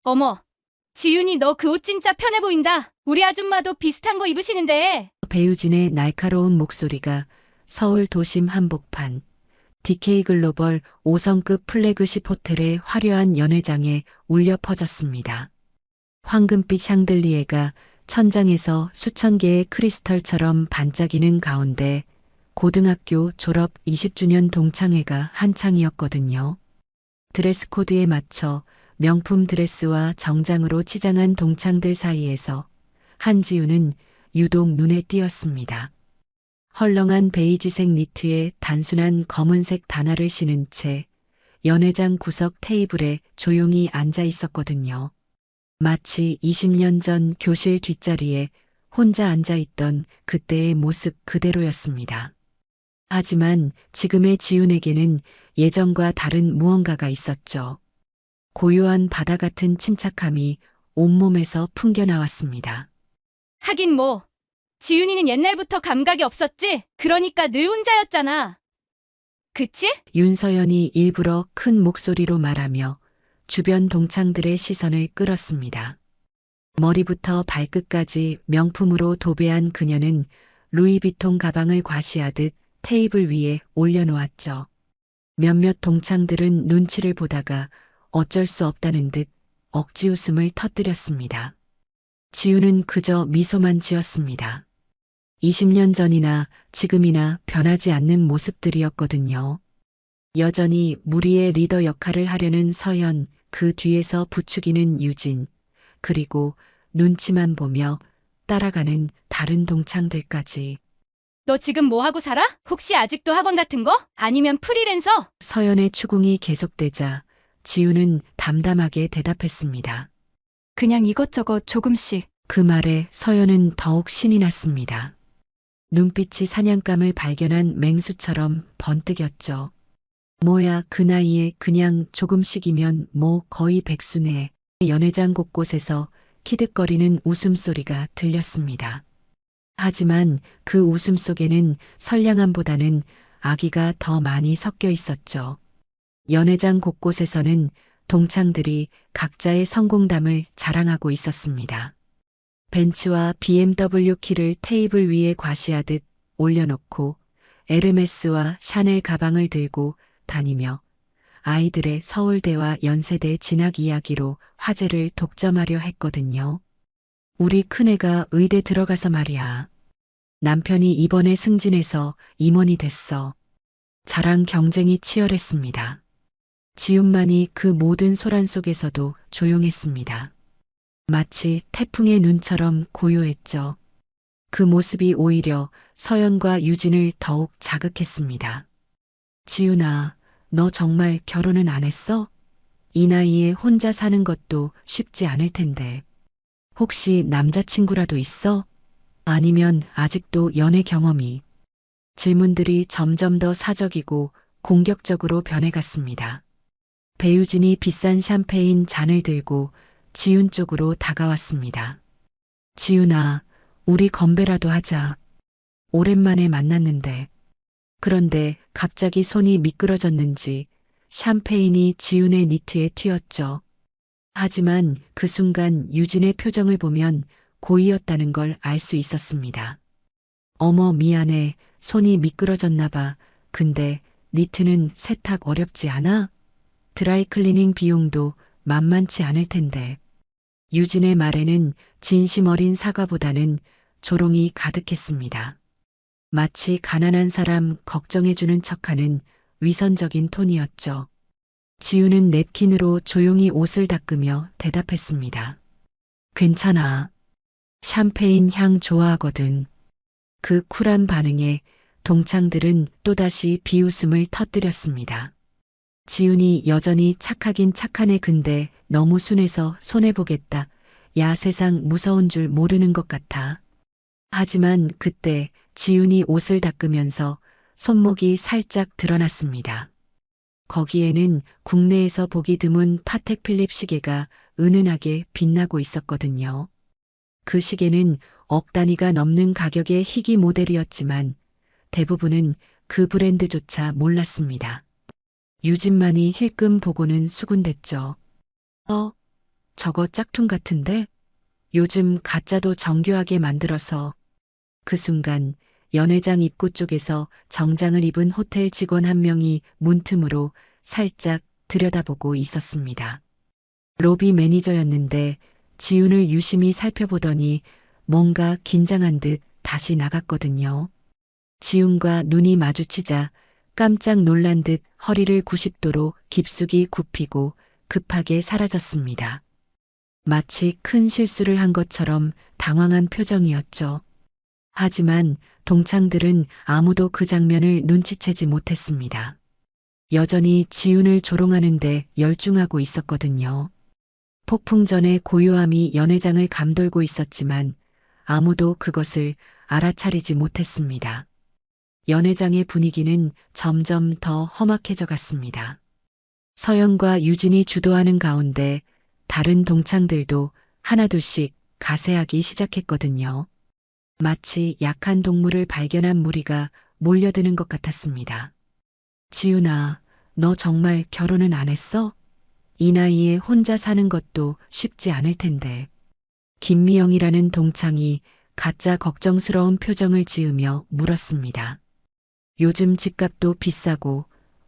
어머, 지윤이 너 그 옷 진짜 편해 보인다. 우리 아줌마도 비슷한 거 입으시는데. 배우진의 날카로운 목소리가 서울 도심 한복판 DK글로벌 5성급 플래그십 호텔의 화려한 연회장에 울려 퍼졌습니다. 황금빛 샹들리에가 천장에서 수천 개의 크리스털처럼 반짝이는 가운데 고등학교 졸업 20주년 동창회가 한창이었거든요. 드레스 코드에 맞춰 명품 드레스와 정장으로 치장한 동창들 사이에서 한지우는 유독 눈에 띄었습니다. 헐렁한 베이지색 니트에 단순한 검은색 단화를 신은 채 연회장 구석 테이블에 조용히 앉아 있었거든요. 마치 20년 전 교실 뒷자리에 혼자 앉아 있던 그때의 모습 그대로였습니다. 하지만 지금의 지훈에게는 예전과 다른 무언가가 있었죠. 고요한 바다 같은 침착함이 온몸에서 풍겨나왔습니다. 하긴 뭐, 지윤이는 옛날부터 감각이 없었지? 그러니까 늘 혼자였잖아. 그치? 윤서연이 일부러 큰 목소리로 말하며 주변 동창들의 시선을 끌었습니다. 머리부터 발끝까지 명품으로 도배한 그녀는 루이비통 가방을 과시하듯 테이블 위에 올려놓았죠. 몇몇 동창들은 눈치를 보다가 어쩔 수 없다는 듯 억지 웃음을 터뜨렸습니다. 지우는 그저 미소만 지었습니다. 20년 전이나 지금이나 변하지 않는 모습들이었거든요. 여전히 무리의 리더 역할을 하려는 서연, 그 뒤에서 부추기는 유진, 그리고 눈치만 보며 따라가는 다른 동창들까지. 너 지금 뭐 하고 살아? 혹시 아직도 학원 같은 거? 아니면 프리랜서? 서연의 추궁이 계속되자 지우는 담담하게 대답했습니다. 그냥 이것저것 조금씩. 그 말에 서연은 더욱 신이 났습니다. 눈빛이 사냥감을 발견한 맹수처럼 번뜩였죠. 뭐야 그 나이에 그냥 조금씩이면 뭐 거의 백수네. 연회장 곳곳에서 키득거리는 웃음소리가 들렸습니다. 하지만 그 웃음 속에는 선량함보다는 악의가 더 많이 섞여 있었죠. 연회장 곳곳에서는 동창들이 각자의 성공담을 자랑하고 있었습니다. 벤츠와 BMW 키를 테이블 위에 과시하듯 올려놓고 에르메스와 샤넬 가방을 들고 다니며 아이들의 서울대와 연세대 진학 이야기로 화제를 독점하려 했거든요. 우리 큰애가 의대 들어가서 말이야. 남편이 이번에 승진해서 임원이 됐어. 자랑 경쟁이 치열했습니다. 지훈만이 그 모든 소란 속에서도 조용했습니다. 마치 태풍의 눈처럼 고요했죠. 그 모습이 오히려 서연과 유진을 더욱 자극했습니다. 지훈아, 너 정말 결혼은 안 했어? 이 나이에 혼자 사는 것도 쉽지 않을 텐데. 혹시 남자친구라도 있어? 아니면 아직도 연애 경험이? 질문들이 점점 더 사적이고 공격적으로 변해갔습니다. 배유진이 비싼 샴페인 잔을 들고 지훈 쪽으로 다가왔습니다. 지훈아, 우리 건배라도 하자. 오랜만에 만났는데. 그런데 갑자기 손이 미끄러졌는지 샴페인이 지훈의 니트에 튀었죠. 하지만 그 순간 유진의 표정을 보면 고의였다는 걸 알 수 있었습니다. 어머 미안해. 손이 미끄러졌나 봐. 근데 니트는 세탁 어렵지 않아? 드라이클리닝 비용도 만만치 않을 텐데. 유진의 말에는 진심 어린 사과보다는 조롱이 가득했습니다. 마치 가난한 사람 걱정해주는 척하는 위선적인 톤이었죠. 지우는 냅킨으로 조용히 옷을 닦으며 대답했습니다. 괜찮아. 샴페인 향 좋아하거든. 그 쿨한 반응에 동창들은 또다시 비웃음을 터뜨렸습니다. 지훈이 여전히 착하긴 착하네. 근데 너무 순해서 손해보겠다. 야 세상 무서운 줄 모르는 것 같아. 하지만 그때 지훈이 옷을 닦으면서 손목이 살짝 드러났습니다. 거기에는 국내에서 보기 드문 파텍 필립 시계가 은은하게 빛나고 있었거든요. 그 시계는 억 단위가 넘는 가격의 희귀 모델이었지만 대부분은 그 브랜드조차 몰랐습니다. 유진만이 힐끔 보고는 수군댔죠. 저거 짝퉁 같은데? 요즘 가짜도 정교하게 만들어서. 그 순간 연회장 입구 쪽에서 정장을 입은 호텔 직원 한 명이 문틈으로 살짝 들여다보고 있었습니다. 로비 매니저였는데 지훈을 유심히 살펴보더니 뭔가 긴장한 듯 다시 나갔거든요. 지훈과 눈이 마주치자 깜짝 놀란 듯 허리를 90도로 깊숙이 굽히고 급하게 사라졌습니다. 마치 큰 실수를 한 것처럼 당황한 표정이었죠. 하지만 동창들은 아무도 그 장면을 눈치채지 못했습니다. 여전히 지훈을 조롱하는데 열중하고 있었거든요. 폭풍 전의 고요함이 연회장을 감돌고 있었지만 아무도 그것을 알아차리지 못했습니다. 연회장의 분위기는 점점 더 험악해져 갔습니다. 서연과 유진이 주도하는 가운데 다른 동창들도 하나둘씩 가세하기 시작했거든요. 마치 약한 동물을 발견한 무리가 몰려드는 것 같았습니다. 지훈아, 너 정말 결혼은 안 했어? 이 나이에 혼자 사는 것도 쉽지 않을 텐데. 김미영이라는 동창이 가짜 걱정스러운 표정을 지으며 물었습니다. 요즘 집값도 비싸고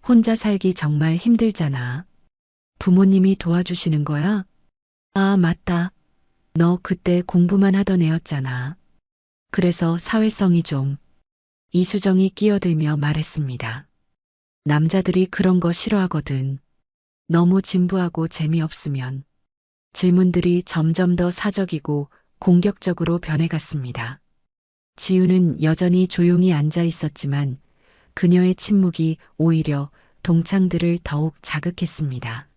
혼자 살기 정말 힘들잖아. 부모님이 도와주시는 거야? 아, 맞다. 너 그때 공부만 하던 애였잖아. 그래서 사회성이 좀. 이수정이 끼어들며 말했습니다. 남자들이 그런 거 싫어하거든. 너무 진부하고 재미없으면. 질문들이 점점 더 사적이고 공격적으로 변해갔습니다. 지우는 여전히 조용히 앉아 있었지만 그녀의 침묵이 오히려 동창들을 더욱 자극했습니다.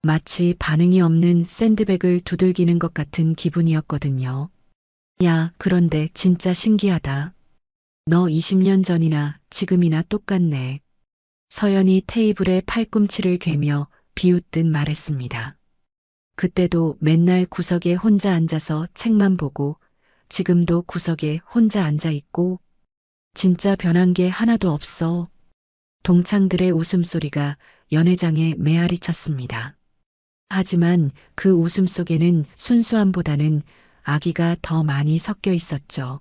마치 반응이 없는 샌드백을 두들기는 것 같은 기분이었거든요. 야, 그런데 진짜 신기하다. 너 20년 전이나 지금이나 똑같네. 서연이 테이블에 팔꿈치를 괴며 비웃듯 말했습니다. 그때도 맨날 구석에 혼자 앉아서 책만 보고 지금도 구석에 혼자 앉아 있고 진짜 변한 게 하나도 없어. 동창들의 웃음소리가 연회장에 메아리 쳤습니다. 하지만 그 웃음 속에는 순수함보다는 악의가 더 많이 섞여 있었죠.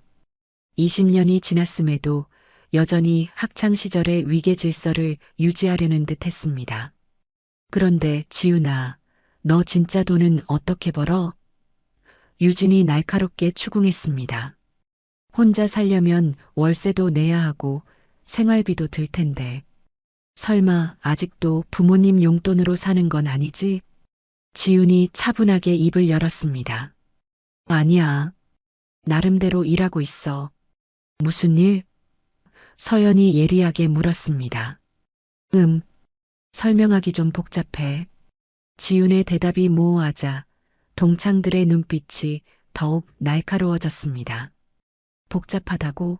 20년이 지났음에도 여전히 학창 시절의 위계 질서를 유지하려는 듯 했습니다. 그런데 지훈아, 너 진짜 돈은 어떻게 벌어? 유진이 날카롭게 추궁했습니다. 혼자 살려면 월세도 내야 하고 생활비도 들 텐데. 설마 아직도 부모님 용돈으로 사는 건 아니지? 지훈이 차분하게 입을 열었습니다. 아니야. 나름대로 일하고 있어. 무슨 일? 서연이 예리하게 물었습니다. 설명하기 좀 복잡해. 지훈의 대답이 모호하자 동창들의 눈빛이 더욱 날카로워졌습니다. 복잡하다고?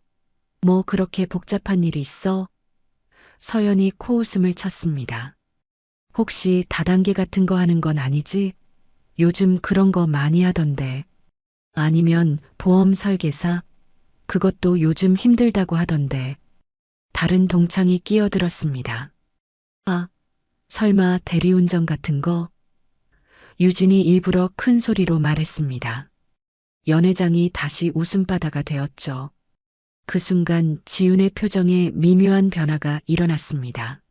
뭐 그렇게 복잡한 일이 있어? 서연이 코웃음을 쳤습니다. 혹시 다단계 같은 거 하는 건 아니지? 요즘 그런 거 많이 하던데. 아니면 보험 설계사? 그것도 요즘 힘들다고 하던데. 다른 동창이 끼어들었습니다. 아, 설마 대리운전 같은 거? 유진이 일부러 큰 소리로 말했습니다. 연회장이 다시 웃음바다가 되었죠. 그 순간 지훈의 표정에 미묘한 변화가 일어났습니다.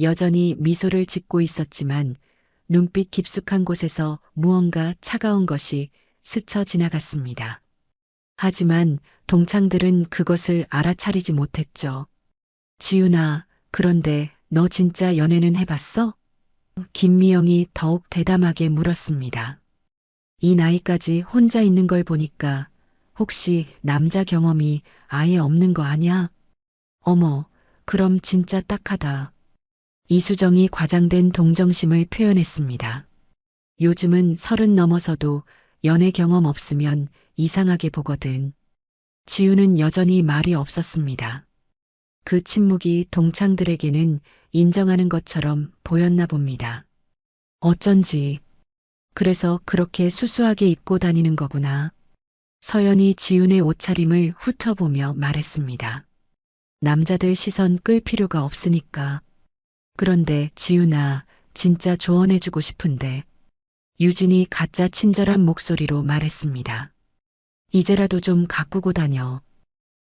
여전히 미소를 짓고 있었지만 눈빛 깊숙한 곳에서 무언가 차가운 것이 스쳐 지나갔습니다. 하지만 동창들은 그것을 알아차리지 못했죠. 지훈아, 그런데 너 진짜 연애는 해봤어? 김미영이 더욱 대담하게 물었습니다. 이 나이까지 혼자 있는 걸 보니까 혹시 남자 경험이 아예 없는 거 아냐? 어머, 그럼 진짜 딱하다. 이수정이 과장된 동정심을 표현했습니다. 요즘은 30 넘어서도 연애 경험 없으면 이상하게 보거든. 지우는 여전히 말이 없었습니다. 그 침묵이 동창들에게는 인정하는 것처럼 보였나 봅니다. 어쩐지. 그래서 그렇게 수수하게 입고 다니는 거구나. 서연이 지훈의 옷차림을 훑어보며 말했습니다. 남자들 시선 끌 필요가 없으니까. 그런데 지훈아, 진짜 조언해주고 싶은데. 유진이 가짜 친절한 목소리로 말했습니다. 이제라도 좀 가꾸고 다녀.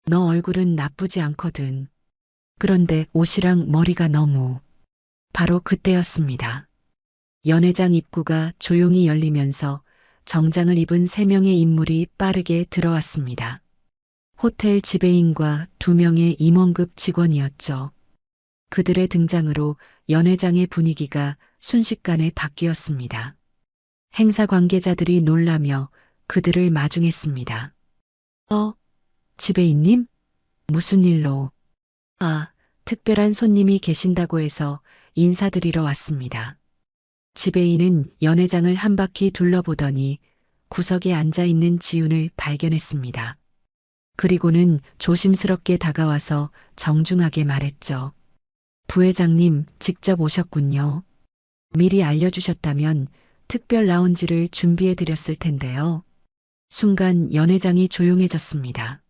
너 얼굴은 나쁘지 않거든. 그런데 옷이랑 머리가 너무. 바로 그때였습니다. 연회장 입구가 조용히 열리면서 정장을 입은 3명의 인물이 빠르게 들어왔습니다. 호텔 지배인과 2명의 임원급 직원이었죠. 그들의 등장으로 연회장의 분위기가 순식간에 바뀌었습니다. 행사 관계자들이 놀라며 그들을 마중했습니다. 지배인님? 무슨 일로? 아, 특별한 손님이 계신다고 해서 인사드리러 왔습니다. 지배인은 연회장을 한 바퀴 둘러보더니 구석에 앉아 있는 지훈을 발견했습니다. 그리고는 조심스럽게 다가와서 정중하게 말했죠. 부회장님 직접 오셨군요. 미리 알려주셨다면 특별 라운지를 준비해 드렸을 텐데요. 순간 연회장이 조용해졌습니다.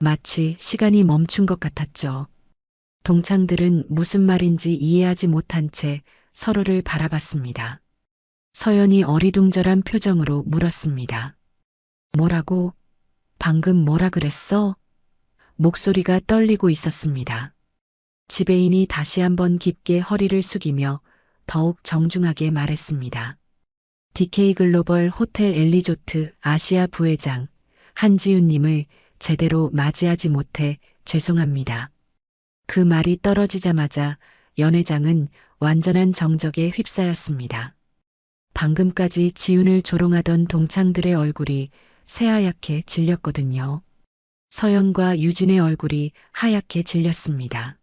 마치 시간이 멈춘 것 같았죠. 동창들은 무슨 말인지 이해하지 못한 채 서로를 바라봤습니다. 서연이 어리둥절한 표정으로 물었습니다. 뭐라고? 방금 뭐라 그랬어? 목소리가 떨리고 있었습니다. 지배인이 다시 한번 깊게 허리를 숙이며 더욱 정중하게 말했습니다. DK 글로벌 호텔 엘리조트 아시아 부회장 한지윤님을 제대로 맞이하지 못해 죄송합니다. 그 말이 떨어지자마자 연회장은 완전한 정적에 휩싸였습니다. 방금까지 지훈을 조롱하던 동창들의 얼굴이 새하얗게 질렸거든요. 서연과 유진의 얼굴이 하얗게 질렸습니다.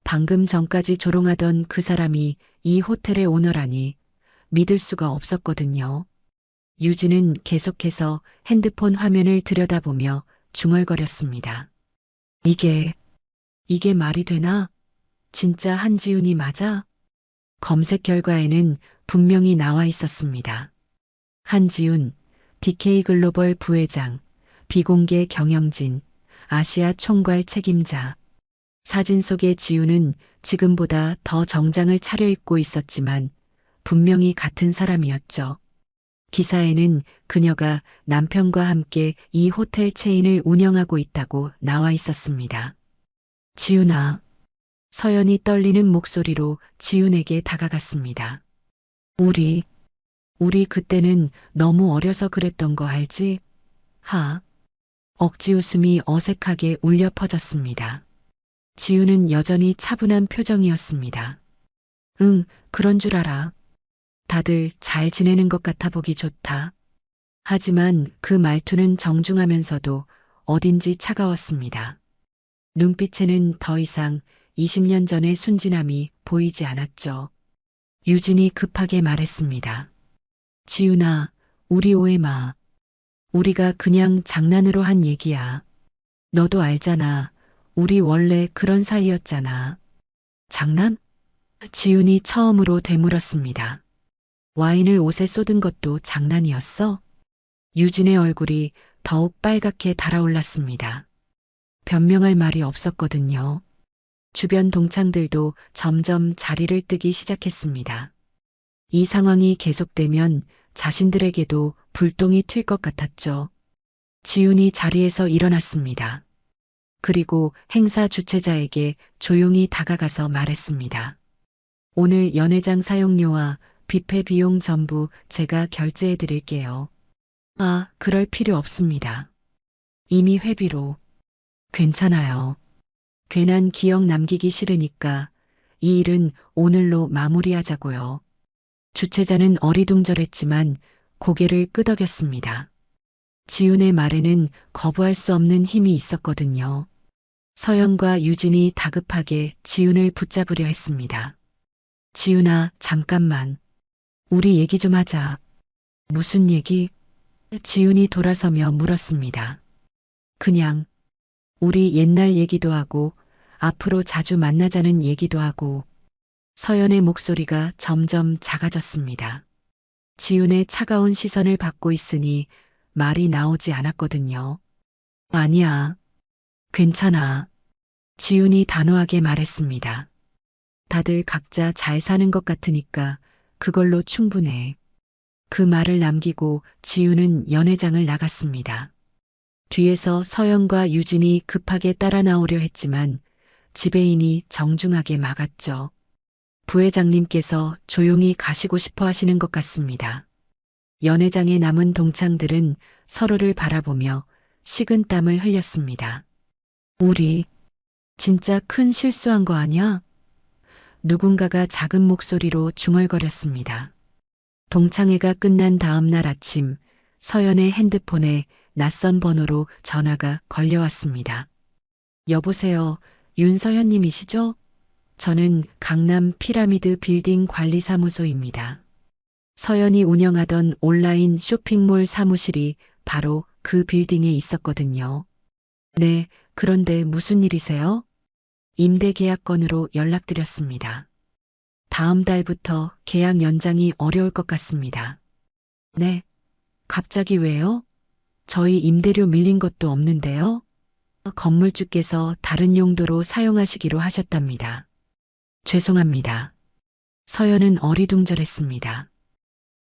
방금 전까지 조롱하던 그 사람이 이 호텔의 오너라니 믿을 수가 없었거든요. 유진은 계속해서 핸드폰 화면을 들여다보며 중얼거렸습니다. 이게 말이 되나? 진짜 한지훈이 맞아? 검색 결과에는 분명히 나와 있었습니다. 한지훈, DK 글로벌 부회장, 비공개 경영진, 아시아 총괄 책임자. 사진 속의 지훈은 지금보다 더 정장을 차려입고 있었지만 분명히 같은 사람이었죠. 기사에는 그녀가 남편과 함께 이 호텔 체인을 운영하고 있다고 나와 있었습니다. 지훈아. 서연이 떨리는 목소리로 지훈에게 다가갔습니다. 우리 그때는 너무 어려서 그랬던 거 알지? 억지 웃음이 어색하게 울려 퍼졌습니다. 지훈은 여전히 차분한 표정이었습니다. 응, 그런 줄 알아. 다들 잘 지내는 것 같아 보기 좋다. 하지만 그 말투는 정중하면서도 어딘지 차가웠습니다. 눈빛에는 더 이상 20년 전의 순진함이 보이지 않았죠. 유진이 급하게 말했습니다. 지훈아, 우리 오해 마. 우리가 그냥 장난으로 한 얘기야. 너도 알잖아. 우리 원래 그런 사이였잖아. 장난? 지훈이 처음으로 되물었습니다. 와인을 옷에 쏟은 것도 장난이었어? 유진의 얼굴이 더욱 빨갛게 달아올랐습니다. 변명할 말이 없었거든요. 주변 동창들도 점점 자리를 뜨기 시작했습니다. 이 상황이 계속되면 자신들에게도 불똥이 튈 것 같았죠. 지훈이 자리에서 일어났습니다. 그리고 행사 주최자에게 조용히 다가가서 말했습니다. 오늘 연회장 사용료와 뷔페 비용 전부 제가 결제해 드릴게요. 그럴 필요 없습니다. 이미 회비로. 괜찮아요. 괜한 기억 남기기 싫으니까 이 일은 오늘로 마무리하자고요. 주최자는 어리둥절했지만 고개를 끄덕였습니다. 지훈의 말에는 거부할 수 없는 힘이 있었거든요. 서연과 유진이 다급하게 지훈을 붙잡으려 했습니다. 지훈아, 잠깐만. 우리 얘기 좀 하자. 무슨 얘기? 지훈이 돌아서며 물었습니다. 그냥 우리 옛날 얘기도 하고 앞으로 자주 만나자는 얘기도 하고. 서연의 목소리가 점점 작아졌습니다. 지훈의 차가운 시선을 받고 있으니 말이 나오지 않았거든요. 아니야. 괜찮아. 지훈이 단호하게 말했습니다. 다들 각자 잘 사는 것 같으니까 그걸로 충분해. 그 말을 남기고 지우는 연회장을 나갔습니다. 뒤에서 서연과 유진이 급하게 따라 나오려 했지만 지배인이 정중하게 막았죠. 부회장님께서 조용히 가시고 싶어 하시는 것 같습니다. 연회장에 남은 동창들은 서로를 바라보며 식은땀을 흘렸습니다. 우리 진짜 큰 실수한 거 아니야? 누군가가 작은 목소리로 중얼거렸습니다. 동창회가 끝난 다음 날 아침 서연의 핸드폰에 낯선 번호로 전화가 걸려왔습니다. 여보세요, 윤서연님이시죠? 저는 강남 피라미드 빌딩 관리사무소입니다. 서연이 운영하던 온라인 쇼핑몰 사무실이 바로 그 빌딩에 있었거든요. 네, 그런데 무슨 일이세요? 임대 계약건으로 연락드렸습니다. 다음 달부터 계약 연장이 어려울 것 같습니다. 네, 갑자기 왜요? 저희 임대료 밀린 것도 없는데요. 건물주께서 다른 용도로 사용하시기로 하셨답니다. 죄송합니다. 서연은 어리둥절했습니다.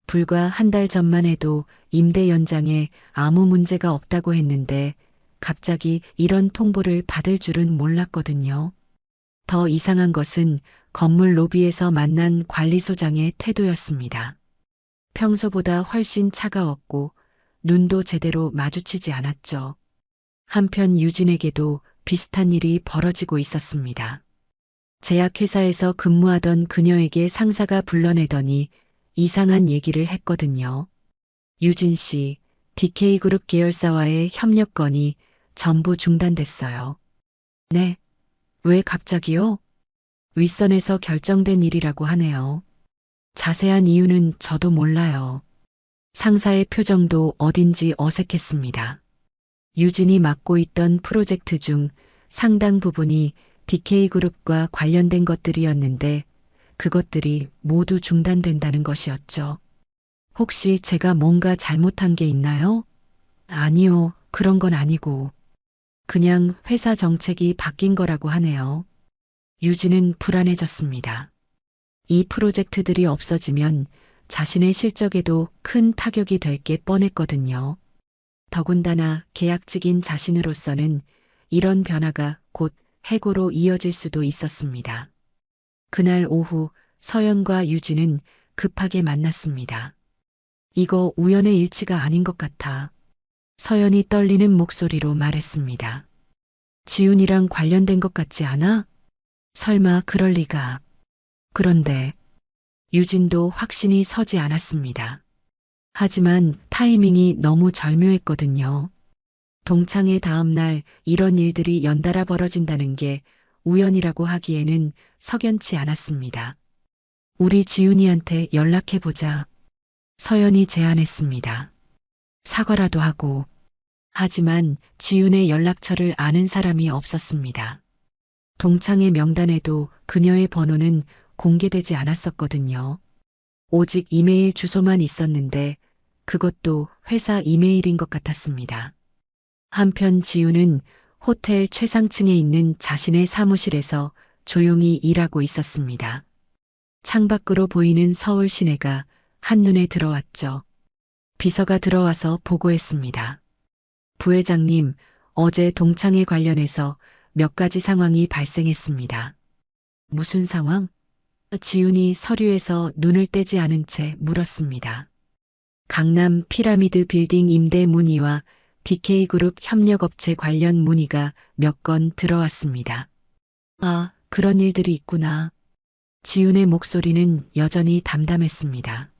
불과 한 달 전만 해도 임대 연장에 아무 문제가 없다고 했는데 갑자기 이런 통보를 받을 줄은 몰랐거든요. 더 이상한 것은 건물 로비에서 만난 관리소장의 태도였습니다. 평소보다 훨씬 차가웠고 눈도 제대로 마주치지 않았죠. 한편 유진에게도 비슷한 일이 벌어지고 있었습니다. 제약회사에서 근무하던 그녀에게 상사가 불러내더니 이상한 얘기를 했거든요. 유진 씨, DK그룹 계열사와의 협력 건이 전부 중단됐어요. 네, 왜 갑자기요? 윗선에서 결정된 일이라고 하네요. 자세한 이유는 저도 몰라요. 상사의 표정도 어딘지 어색했습니다. 유진이 맡고 있던 프로젝트 중 상당 부분이 DK그룹과 관련된 것들이었는데 그것들이 모두 중단된다는 것이었죠. 혹시 제가 뭔가 잘못한 게 있나요? 아니요, 그런 건 아니고. 그냥 회사 정책이 바뀐 거라고 하네요. 유진은 불안해졌습니다. 이 프로젝트들이 없어지면 자신의 실적에도 큰 타격이 될 게 뻔했거든요. 더군다나 계약직인 자신으로서는 이런 변화가 곧 해고로 이어질 수도 있었습니다. 그날 오후 서연과 유진은 급하게 만났습니다. 이거 우연의 일치가 아닌 것 같아. 서연이 떨리는 목소리로 말했습니다. 지훈이랑 관련된 것 같지 않아? 설마 그럴 리가. 그런데 유진도 확신이 서지 않았습니다. 하지만 타이밍이 너무 절묘했거든요. 동창회 다음 날 이런 일들이 연달아 벌어진다는 게 우연이라고 하기에는 석연치 않았습니다. 우리 지훈이한테 연락해보자. 서연이 제안했습니다. 사과라도 하고. 하지만 지훈의 연락처를 아는 사람이 없었습니다. 동창회 명단에도 그녀의 번호는 공개되지 않았었거든요. 오직 이메일 주소만 있었는데 그것도 회사 이메일인 것 같았습니다. 한편 지훈은 호텔 최상층에 있는 자신의 사무실에서 조용히 일하고 있었습니다. 창밖으로 보이는 서울 시내가 한눈에 들어왔죠. 비서가 들어와서 보고했습니다. 부회장님, 어제 동창회 관련해서 몇 가지 상황이 발생했습니다. 무슨 상황? 지훈이 서류에서 눈을 떼지 않은 채 물었습니다. 강남 피라미드 빌딩 임대 문의와 DK그룹 협력업체 관련 문의가 몇 건 들어왔습니다. 아, 그런 일들이 있구나. 지훈의 목소리는 여전히 담담했습니다.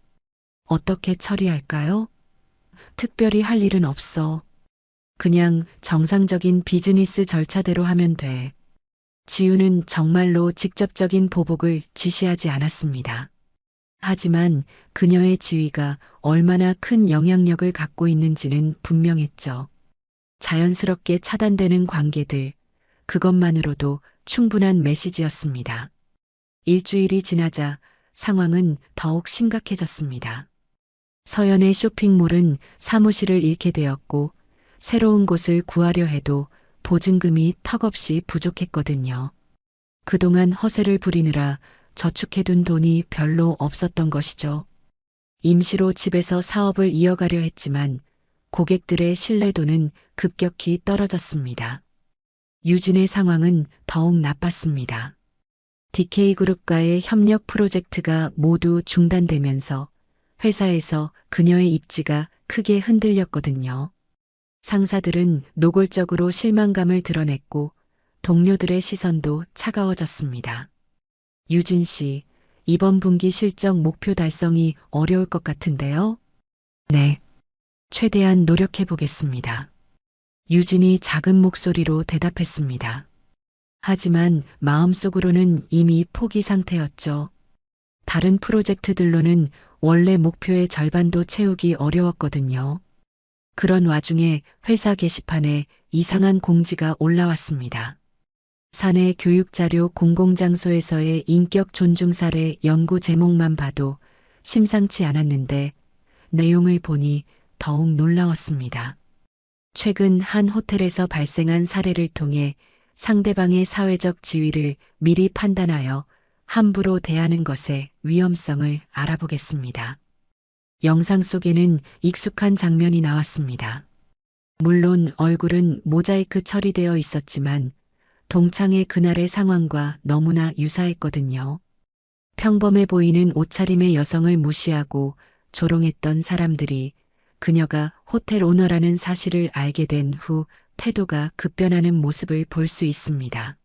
어떻게 처리할까요? 특별히 할 일은 없어. 그냥 정상적인 비즈니스 절차대로 하면 돼. 지훈은 정말로 직접적인 보복을 지시하지 않았습니다. 하지만 그녀의 지위가 얼마나 큰 영향력을 갖고 있는지는 분명했죠. 자연스럽게 차단되는 관계들, 그것만으로도 충분한 메시지였습니다. 일주일이 지나자 상황은 더욱 심각해졌습니다. 서연의 쇼핑몰은 사무실을 잃게 되었고 새로운 곳을 구하려 해도 보증금이 턱없이 부족했거든요. 그동안 허세를 부리느라 저축해둔 돈이 별로 없었던 것이죠. 임시로 집에서 사업을 이어가려 했지만 고객들의 신뢰도는 급격히 떨어졌습니다. 유진의 상황은 더욱 나빴습니다. DK그룹과의 협력 프로젝트가 모두 중단되면서 회사에서 그녀의 입지가 크게 흔들렸거든요. 상사들은 노골적으로 실망감을 드러냈고 동료들의 시선도 차가워졌습니다. 유진 씨, 이번 분기 실적 목표 달성이 어려울 것 같은데요? 네. 최대한 노력해 보겠습니다. 유진이 작은 목소리로 대답했습니다. 하지만 마음속으로는 이미 포기 상태였죠. 다른 프로젝트들로는 원래 목표의 절반도 채우기 어려웠거든요. 그런 와중에 회사 게시판에 이상한 공지가 올라왔습니다. 사내 교육자료 공공장소에서의 인격 존중 사례 연구 제목만 봐도 심상치 않았는데 내용을 보니 더욱 놀라웠습니다. 최근 한 호텔에서 발생한 사례를 통해 상대방의 사회적 지위를 미리 판단하여 함부로 대하는 것의 위험성을 알아보겠습니다. 영상 속에는 익숙한 장면이 나왔습니다. 물론 얼굴은 모자이크 처리되어 있었지만 동창의 그날의 상황과 너무나 유사했거든요. 평범해 보이는 옷차림의 여성을 무시하고 조롱했던 사람들이 그녀가 호텔 오너라는 사실을 알게 된 후 태도가 급변하는 모습을 볼 수 있습니다.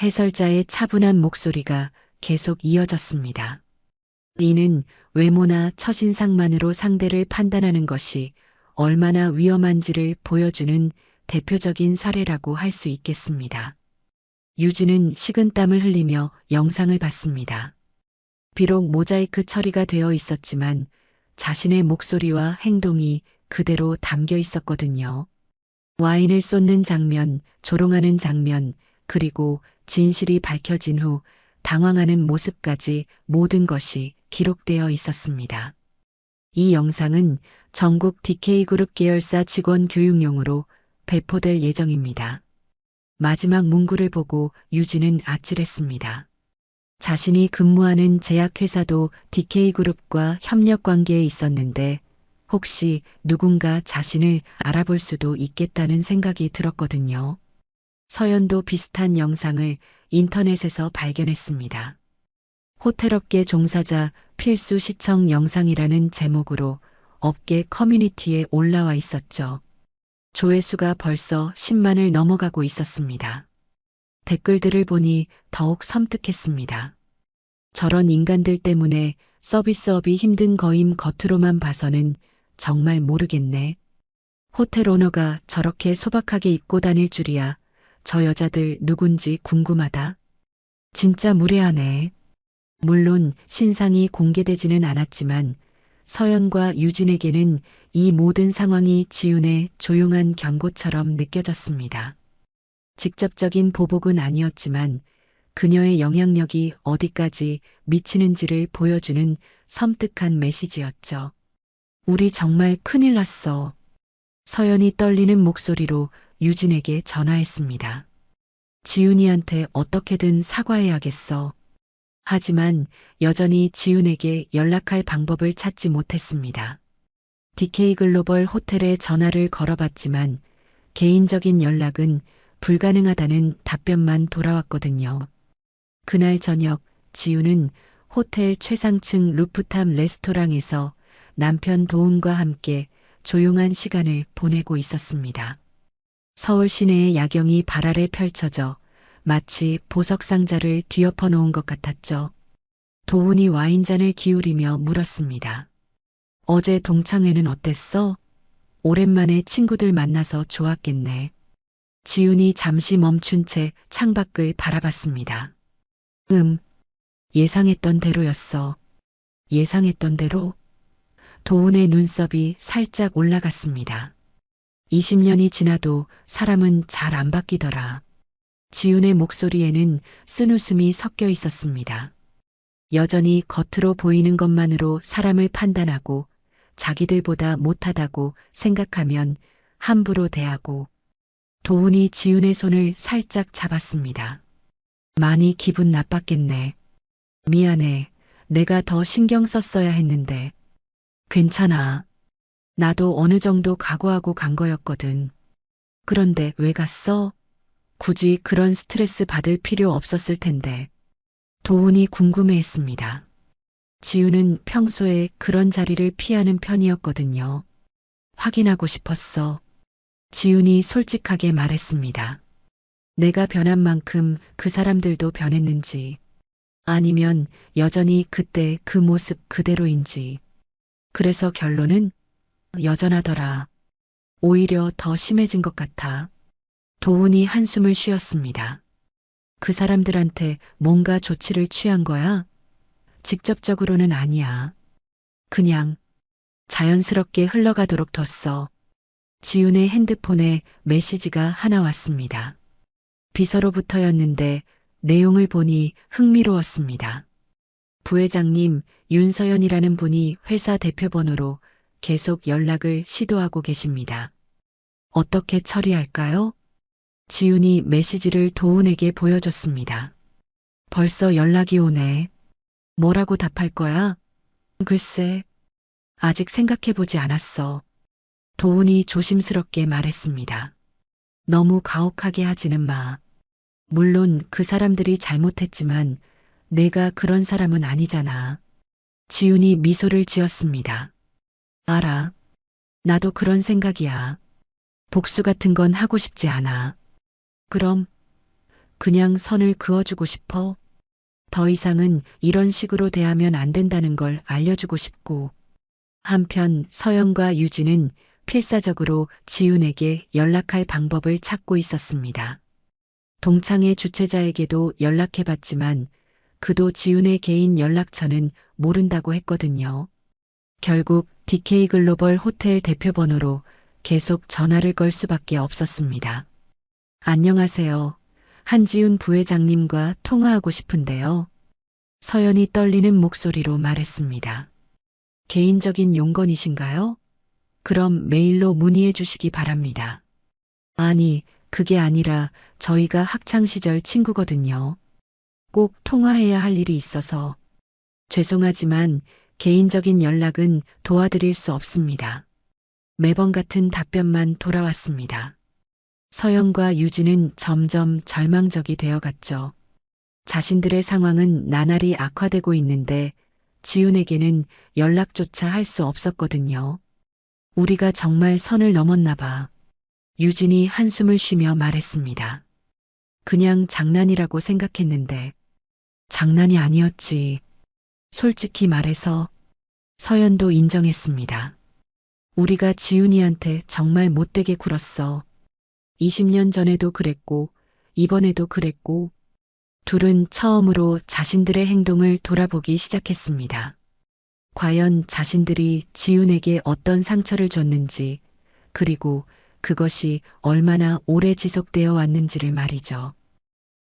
해설자의 차분한 목소리가 계속 이어졌습니다. 이는 외모나 첫인상만으로 상대를 판단하는 것이 얼마나 위험한지를 보여주는 대표적인 사례라고 할 수 있겠습니다. 유진은 식은땀을 흘리며 영상을 봤습니다. 비록 모자이크 처리가 되어 있었지만 자신의 목소리와 행동이 그대로 담겨 있었거든요. 와인을 쏟는 장면, 조롱하는 장면, 그리고 진실이 밝혀진 후 당황하는 모습까지 모든 것이 기록되어 있었습니다. 이 영상은 전국 DK그룹 계열사 직원 교육용으로 배포될 예정입니다. 마지막 문구를 보고 유진은 아찔했습니다. 자신이 근무하는 제약회사도 DK그룹과 협력 관계에 있었는데 혹시 누군가 자신을 알아볼 수도 있겠다는 생각이 들었거든요. 서연도 비슷한 영상을 인터넷에서 발견했습니다. 호텔업계 종사자 필수 시청 영상이라는 제목으로 업계 커뮤니티에 올라와 있었죠. 조회수가 벌써 10만을 넘어가고 있었습니다. 댓글들을 보니 더욱 섬뜩했습니다. 저런 인간들 때문에 서비스업이 힘든 거임 겉으로만 봐서는 정말 모르겠네. 호텔 오너가 저렇게 소박하게 입고 다닐 줄이야. 저 여자들 누군지 궁금하다. 진짜 무례하네. 물론 신상이 공개되지는 않았지만 서연과 유진에게는 이 모든 상황이 지훈의 조용한 경고처럼 느껴졌습니다. 직접적인 보복은 아니었지만 그녀의 영향력이 어디까지 미치는지를 보여주는 섬뜩한 메시지였죠. 우리 정말 큰일 났어. 서연이 떨리는 목소리로 유진에게 전화했습니다. 지훈이한테 어떻게든 사과해야겠어. 하지만 여전히 지훈에게 연락할 방법을 찾지 못했습니다. DK글로벌 호텔에 전화를 걸어봤지만 개인적인 연락은 불가능하다는 답변만 돌아왔거든요. 그날 저녁 지훈은 호텔 최상층 루프탑 레스토랑에서 남편 도훈과 함께 조용한 시간을 보내고 있었습니다. 서울 시내의 야경이 발 아래 펼쳐져 마치 보석 상자를 뒤엎어 놓은 것 같았죠. 도훈이 와인잔을 기울이며 물었습니다. 어제 동창회는 어땠어? 오랜만에 친구들 만나서 좋았겠네. 지훈이 잠시 멈춘 채 창밖을 바라봤습니다. 예상했던 대로였어. 예상했던 대로? 도훈의 눈썹이 살짝 올라갔습니다. 20년이 지나도 사람은 잘 안 바뀌더라. 지훈의 목소리에는 쓴웃음이 섞여 있었습니다. 여전히 겉으로 보이는 것만으로 사람을 판단하고 자기들보다 못하다고 생각하면 함부로 대하고. 도훈이 지훈의 손을 살짝 잡았습니다. 많이 기분 나빴겠네. 미안해. 내가 더 신경 썼어야 했는데. 괜찮아. 나도 어느 정도 각오하고 간 거였거든. 그런데 왜 갔어? 굳이 그런 스트레스 받을 필요 없었을 텐데. 도훈이 궁금해했습니다. 지우는 평소에 그런 자리를 피하는 편이었거든요. 확인하고 싶었어. 지훈이 솔직하게 말했습니다. 내가 변한 만큼 그 사람들도 변했는지, 아니면 여전히 그때 그 모습 그대로인지. 그래서 결론은 여전하더라. 오히려 더 심해진 것 같아. 도훈이 한숨을 쉬었습니다. 그 사람들한테 뭔가 조치를 취한 거야? 직접적으로는 아니야. 그냥 자연스럽게 흘러가도록 뒀어. 지훈의 핸드폰에 메시지가 하나 왔습니다. 비서로부터였는데 내용을 보니 흥미로웠습니다. 부회장님, 윤서연이라는 분이 회사 대표번호로 계속 연락을 시도하고 계십니다. 어떻게 처리할까요? 지훈이 메시지를 도훈에게 보여줬습니다. 벌써 연락이 오네. 뭐라고 답할 거야? 글쎄, 아직 생각해보지 않았어. 도훈이 조심스럽게 말했습니다. 너무 가혹하게 하지는 마. 물론 그 사람들이 잘못했지만 내가 그런 사람은 아니잖아. 지훈이 미소를 지었습니다. 알아. 나도 그런 생각이야. 복수 같은 건 하고 싶지 않아. 그럼 그냥 선을 그어주고 싶어. 더 이상은 이런 식으로 대하면 안 된다는 걸 알려주고 싶고. 한편 서영과 유진은 필사적으로 지훈에게 연락할 방법을 찾고 있었습니다. 동창회 주최자에게도 연락해봤지만 그도 지훈의 개인 연락처는 모른다고 했거든요. 결국 DK 글로벌 호텔 대표번호로 계속 전화를 걸 수밖에 없었습니다. 안녕하세요. 한지훈 부회장님과 통화하고 싶은데요. 서연이 떨리는 목소리로 말했습니다. 개인적인 용건이신가요? 그럼 메일로 문의해 주시기 바랍니다. 아니, 그게 아니라 저희가 학창시절 친구거든요. 꼭 통화해야 할 일이 있어서. 죄송하지만 개인적인 연락은 도와드릴 수 없습니다. 매번 같은 답변만 돌아왔습니다. 서영과 유진은 점점 절망적이 되어갔죠. 자신들의 상황은 나날이 악화되고 있는데 지훈에게는 연락조차 할 수 없었거든요. 우리가 정말 선을 넘었나 봐. 유진이 한숨을 쉬며 말했습니다. 그냥 장난이라고 생각했는데 장난이 아니었지. 솔직히 말해서 서연도 인정했습니다. 우리가 지훈이한테 정말 못되게 굴었어. 20년 전에도 그랬고 이번에도 그랬고 둘은 처음으로 자신들의 행동을 돌아보기 시작했습니다. 과연 자신들이 지훈에게 어떤 상처를 줬는지 그리고 그것이 얼마나 오래 지속되어 왔는지를 말이죠.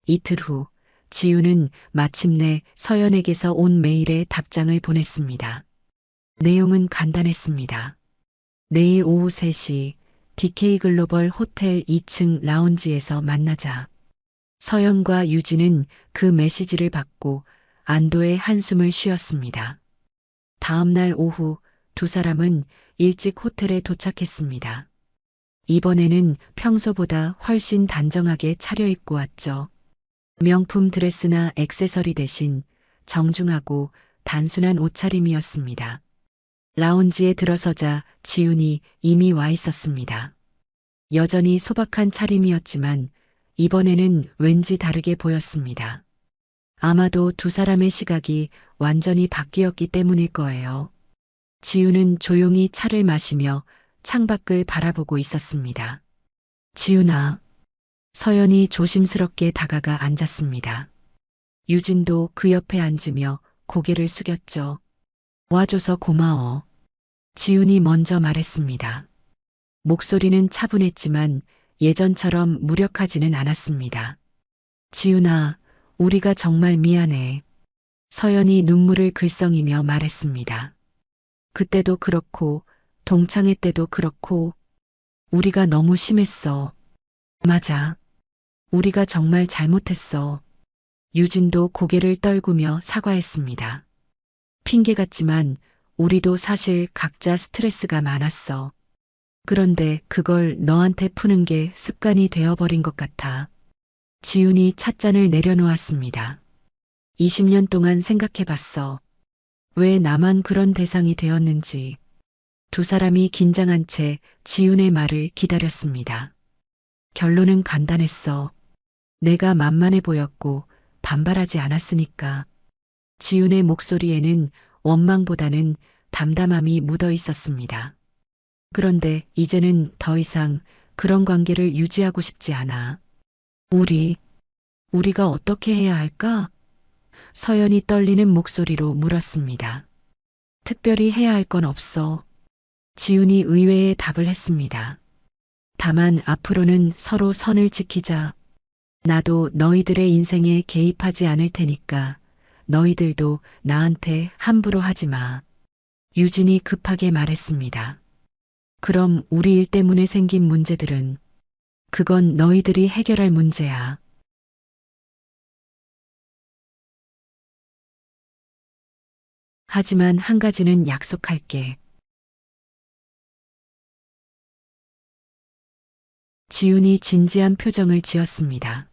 이틀 후 지훈은 마침내 서연에게서 온 메일에 답장을 보냈습니다. 내용은 간단했습니다. 내일 오후 3시 DK 글로벌 호텔 2층 라운지에서 만나자. 서연과 유진은 그 메시지를 받고 안도의 한숨을 쉬었습니다. 다음 날 오후 두 사람은 일찍 호텔에 도착했습니다. 이번에는 평소보다 훨씬 단정하게 차려입고 왔죠. 명품 드레스나 액세서리 대신 정중하고 단순한 옷차림이었습니다. 라운지에 들어서자 지훈이 이미 와 있었습니다. 여전히 소박한 차림이었지만 이번에는 왠지 다르게 보였습니다. 아마도 두 사람의 시각이 완전히 바뀌었기 때문일 거예요. 지훈은 조용히 차를 마시며 창밖을 바라보고 있었습니다. 지훈아. 서연이 조심스럽게 다가가 앉았습니다. 유진도 그 옆에 앉으며 고개를 숙였죠. 와줘서 고마워. 지훈이 먼저 말했습니다. 목소리는 차분했지만 예전처럼 무력하지는 않았습니다. 지훈아, 우리가 정말 미안해. 서연이 눈물을 글썽이며 말했습니다. 그때도 그렇고 동창회 때도 그렇고 우리가 너무 심했어. 맞아. 우리가 정말 잘못했어. 유진도 고개를 떨구며 사과했습니다. 핑계 같지만 우리도 사실 각자 스트레스가 많았어. 그런데 그걸 너한테 푸는 게 습관이 되어버린 것 같아. 지훈이 찻잔을 내려놓았습니다. 20년 동안 생각해봤어. 왜 나만 그런 대상이 되었는지. 두 사람이 긴장한 채 지훈의 말을 기다렸습니다. 결론은 간단했어. 내가 만만해 보였고 반발하지 않았으니까. 지훈의 목소리에는 원망보다는 담담함이 묻어 있었습니다. 그런데 이제는 더 이상 그런 관계를 유지하고 싶지 않아. 우리가 어떻게 해야 할까? 서연이 떨리는 목소리로 물었습니다. 특별히 해야 할 건 없어. 지훈이 의외의 답을 했습니다. 다만 앞으로는 서로 선을 지키자. 나도 너희들의 인생에 개입하지 않을 테니까 너희들도 나한테 함부로 하지 마. 유진이 급하게 말했습니다. 그럼 우리 일 때문에 생긴 문제들은 그건 너희들이 해결할 문제야. 하지만 한 가지는 약속할게. 지훈이 진지한 표정을 지었습니다.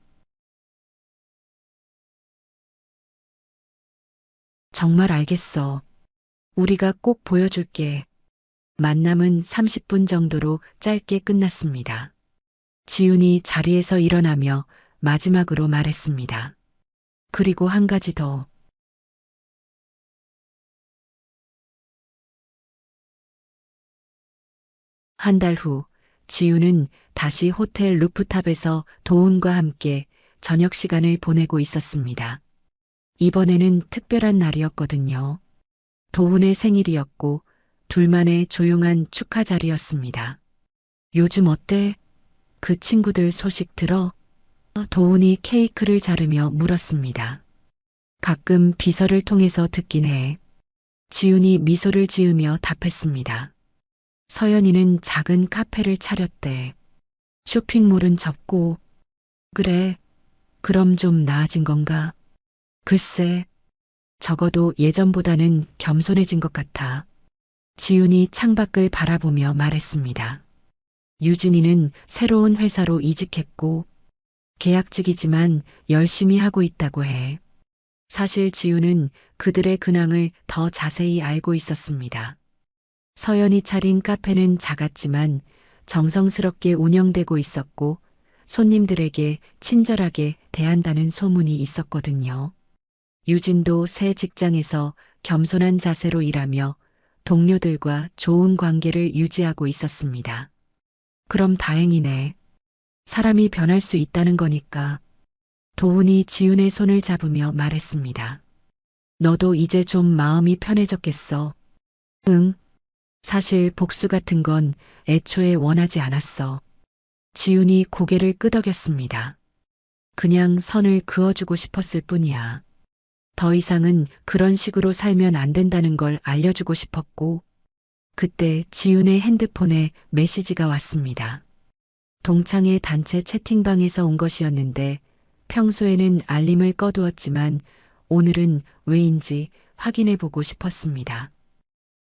정말 알겠어. 우리가 꼭 보여줄게. 만남은 30분 정도로 짧게 끝났습니다. 지훈이 자리에서 일어나며 마지막으로 말했습니다. 그리고 한 가지 더. 한 달 후, 지훈은 다시 호텔 루프탑에서 도훈과 함께 저녁 시간을 보내고 있었습니다. 이번에는 특별한 날이었거든요. 도훈의 생일이었고 둘만의 조용한 축하 자리였습니다. 요즘 어때? 그 친구들 소식 들어? 도훈이 케이크를 자르며 물었습니다. 가끔 비서를 통해서 듣긴 해. 지훈이 미소를 지으며 답했습니다. 서연이는 작은 카페를 차렸대. 쇼핑몰은 접고. 그래. 그럼 좀 나아진 건가? 글쎄. 적어도 예전보다는 겸손해진 것 같아. 지훈이 창밖을 바라보며 말했습니다. 유진이는 새로운 회사로 이직했고 계약직이지만 열심히 하고 있다고 해. 사실 지훈은 그들의 근황을 더 자세히 알고 있었습니다. 서연이 차린 카페는 작았지만 정성스럽게 운영되고 있었고 손님들에게 친절하게 대한다는 소문이 있었거든요. 유진도 새 직장에서 겸손한 자세로 일하며 동료들과 좋은 관계를 유지하고 있었습니다. 그럼 다행이네. 사람이 변할 수 있다는 거니까. 도훈이 지훈의 손을 잡으며 말했습니다. 너도 이제 좀 마음이 편해졌겠어. 응. 사실 복수 같은 건 애초에 원하지 않았어. 지훈이 고개를 끄덕였습니다. 그냥 선을 그어주고 싶었을 뿐이야. 더 이상은 그런 식으로 살면 안 된다는 걸 알려주고 싶었고, 그때 지훈의 핸드폰에 메시지가 왔습니다. 동창회 단체 채팅방에서 온 것이었는데 평소에는 알림을 꺼두었지만 오늘은 왜인지 확인해보고 싶었습니다.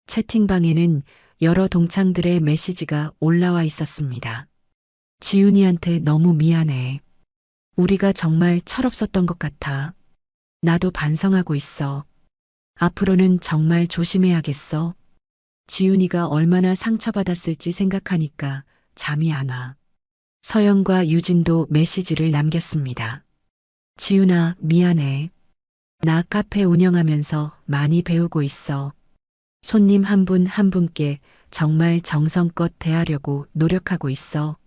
채팅방에는 여러 동창들의 메시지가 올라와 있었습니다. 지훈이한테 너무 미안해. 우리가 정말 철없었던 것 같아. 나도 반성하고 있어. 앞으로는 정말 조심해야겠어. 지훈이가 얼마나 상처받았을지 생각하니까 잠이 안 와. 서영과 유진도 메시지를 남겼습니다. 지훈아, 미안해. 나 카페 운영하면서 많이 배우고 있어. 손님 한 분 한 분께 정말 정성껏 대하려고 노력하고 있어.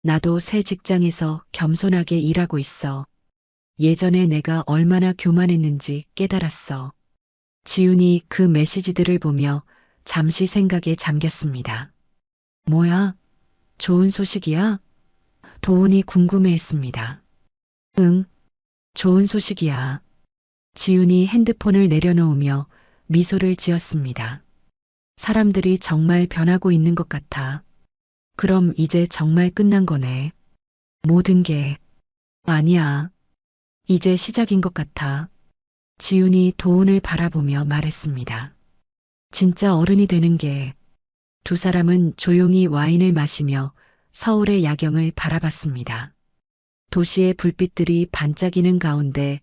나도 새 직장에서 겸손하게 일하고 있어. 예전에 내가 얼마나 교만했는지 깨달았어. 지훈이 그 메시지들을 보며 잠시 생각에 잠겼습니다. 뭐야? 좋은 소식이야? 도훈이 궁금해했습니다. 응, 좋은 소식이야. 지훈이 핸드폰을 내려놓으며 미소를 지었습니다. 사람들이 정말 변하고 있는 것 같아. 그럼 이제 정말 끝난 거네. 모든 게. 아니야. 이제 시작인 것 같아. 지훈이 도훈을 바라보며 말했습니다. 진짜 어른이 되는 게. 두 사람은 조용히 와인을 마시며 서울의 야경을 바라봤습니다. 도시의 불빛들이 반짝이는 가운데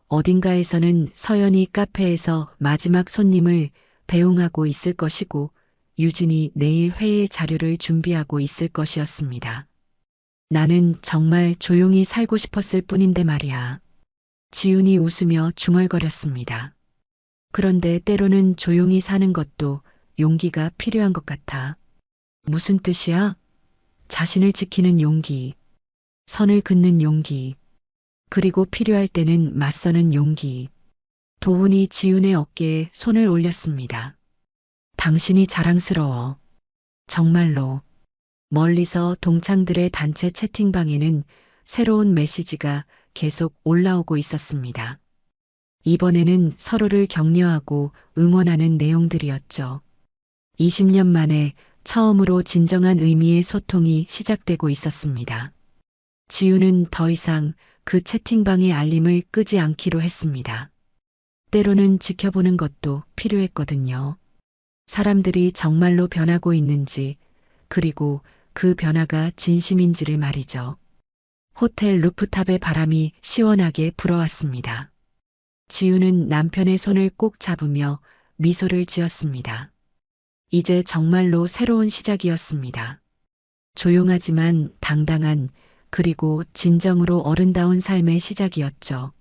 어딘가에서는 서연이 카페에서 마지막 손님을 배웅하고 있을 것이고 유진이 내일 회의 자료를 준비하고 있을 것이었습니다. 나는 정말 조용히 살고 싶었을 뿐인데 말이야. 지훈이 웃으며 중얼거렸습니다. 그런데 때로는 조용히 사는 것도 용기가 필요한 것 같아. 무슨 뜻이야? 자신을 지키는 용기, 선을 긋는 용기, 그리고 필요할 때는 맞서는 용기. 도훈이 지훈의 어깨에 손을 올렸습니다. 당신이 자랑스러워. 정말로. 멀리서 동창들의 단체 채팅방에는 새로운 메시지가 계속 올라오고 있었습니다. 이번에는 서로를 격려하고 응원하는 내용들이었죠. 20년 만에 처음으로 진정한 의미의 소통이 시작되고 있었습니다. 지우는 더 이상 그 채팅방의 알림을 끄지 않기로 했습니다. 때로는 지켜보는 것도 필요했거든요. 사람들이 정말로 변하고 있는지, 그리고 그 변화가 진심인지를 말이죠. 호텔 루프탑의 바람이 시원하게 불어왔습니다. 지우는 남편의 손을 꼭 잡으며 미소를 지었습니다. 이제 정말로 새로운 시작이었습니다. 조용하지만 당당한, 그리고 진정으로 어른다운 삶의 시작이었죠.